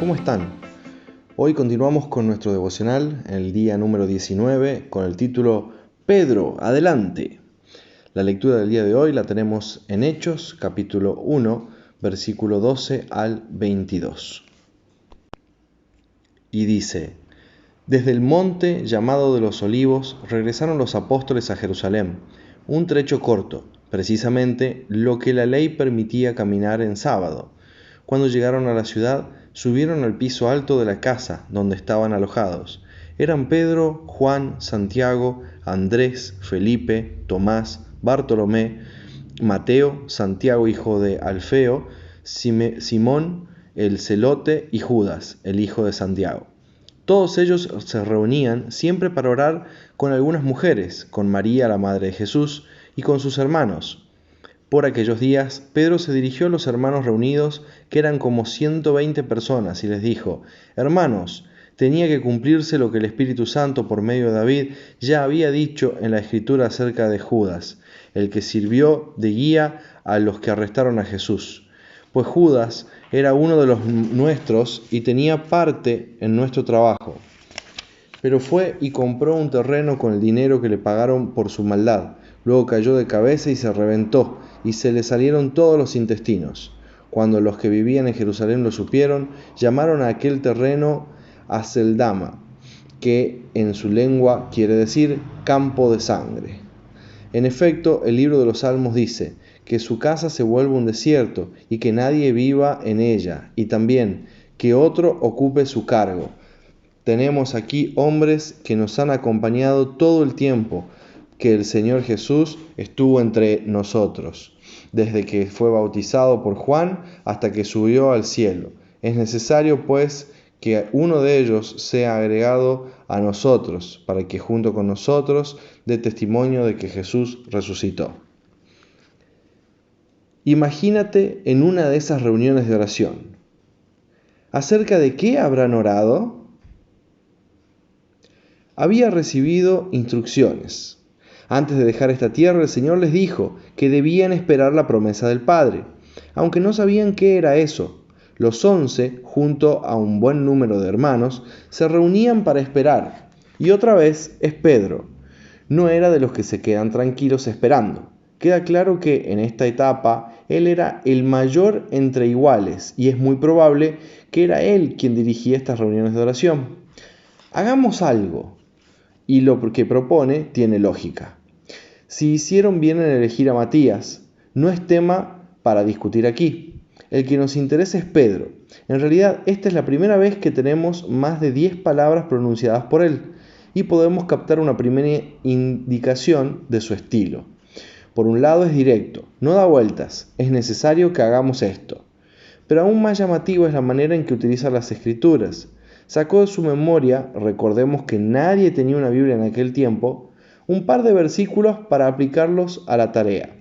¿cómo están? Hoy continuamos con nuestro devocional, el día número 19, con el título Pedro, adelante. La lectura del día de hoy la tenemos en Hechos, capítulo 1, versículo 12 al 22. Y dice: Desde el monte llamado de los Olivos regresaron los apóstoles a Jerusalén, un trecho corto, precisamente lo que la ley permitía caminar en sábado. Cuando llegaron a la ciudad, subieron al piso alto de la casa donde estaban alojados. Eran Pedro, Juan, Santiago, Andrés, Felipe, Tomás, Bartolomé, Mateo, Santiago hijo de Alfeo, Simón el celote y Judas, el hijo de Santiago. Todos ellos se reunían siempre para orar con algunas mujeres, con María la madre de Jesús y con sus hermanos. Por aquellos días, Pedro se dirigió a los hermanos reunidos, que eran como 120 personas, y les dijo: Hermanos, tenía que cumplirse lo que el Espíritu Santo por medio de David ya había dicho en la Escritura acerca de Judas, el que sirvió de guía a los que arrestaron a Jesús. Pues Judas era uno de los nuestros y tenía parte en nuestro trabajo. Pero fue y compró un terreno con el dinero que le pagaron por su maldad. Luego cayó de cabeza y se reventó, y se le salieron todos los intestinos. Cuando los que vivían en Jerusalén lo supieron, llamaron a aquel terreno Aceldama, que en su lengua quiere decir campo de sangre. En efecto, el libro de los Salmos dice: que su casa se vuelva un desierto y que nadie viva en ella, y también que otro ocupe su cargo. Tenemos aquí hombres que nos han acompañado todo el tiempo que el Señor Jesús estuvo entre nosotros, desde que fue bautizado por Juan hasta que subió al cielo. Es necesario, pues, que uno de ellos sea agregado a nosotros, para que junto con nosotros dé testimonio de que Jesús resucitó. Imagínate en una de esas reuniones de oración. ¿Acerca de qué habrán orado? Había recibido instrucciones. Antes de dejar esta tierra, el Señor les dijo que debían esperar la promesa del Padre, aunque no sabían qué era eso. Los 11, junto a un buen número de hermanos, se reunían para esperar. Y otra vez es Pedro. No era de los que se quedan tranquilos esperando. Queda claro que en esta etapa él era el mayor entre iguales y es muy probable que era él quien dirigía estas reuniones de oración. Hagamos algo. Y lo que propone tiene lógica. Si hicieron bien en elegir a Matías, no es tema para discutir aquí. El que nos interesa es Pedro. En realidad, esta es la primera vez que tenemos más de 10 palabras pronunciadas por él, y podemos captar una primera indicación de su estilo. Por un lado es directo, no da vueltas, es necesario que hagamos esto. Pero aún más llamativo es la manera en que utiliza las Escrituras. Sacó de su memoria, recordemos que nadie tenía una Biblia en aquel tiempo, un par de versículos para aplicarlos a la tarea.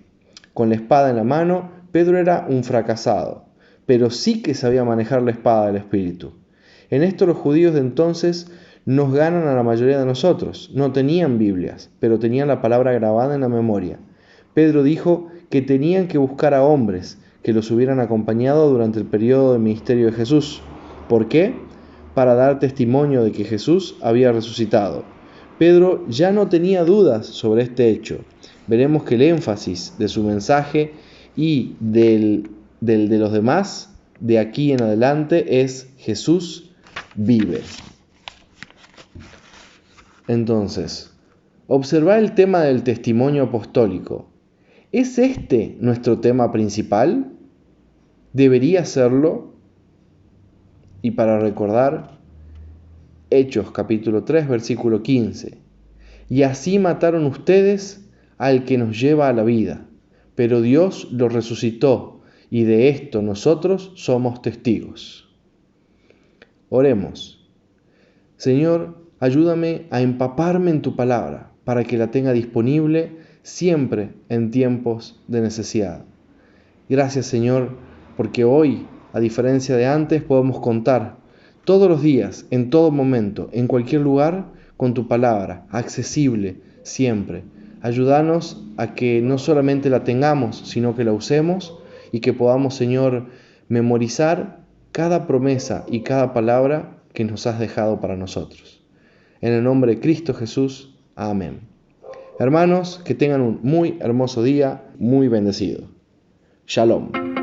Con la espada en la mano, Pedro era un fracasado, pero sí que sabía manejar la espada del Espíritu. En esto los judíos de entonces nos ganan a la mayoría de nosotros. No tenían Biblias, pero tenían la palabra grabada en la memoria. Pedro dijo que tenían que buscar a hombres que los hubieran acompañado durante el periodo del ministerio de Jesús. ¿Por qué? Para dar testimonio de que Jesús había resucitado. Pedro ya no tenía dudas sobre este hecho. Veremos que el énfasis de su mensaje y del de los demás de aquí en adelante es: Jesús vive. Entonces, observa el tema del testimonio apostólico. ¿Es este nuestro tema principal? ¿Debería serlo? Y para recordar, Hechos capítulo 3, versículo 15. Y así mataron ustedes al que nos lleva a la vida, pero Dios lo resucitó, y de esto nosotros somos testigos. Oremos. Señor, ayúdame a empaparme en tu palabra, para que la tenga disponible siempre en tiempos de necesidad. Gracias, Señor, porque hoy, a diferencia de antes, podemos contar todos los días, en todo momento, en cualquier lugar, con tu palabra, accesible siempre. Ayúdanos a que no solamente la tengamos, sino que la usemos y que podamos, Señor, memorizar cada promesa y cada palabra que nos has dejado para nosotros. En el nombre de Cristo Jesús. Amén. Hermanos, que tengan un muy hermoso día, muy bendecido. Shalom.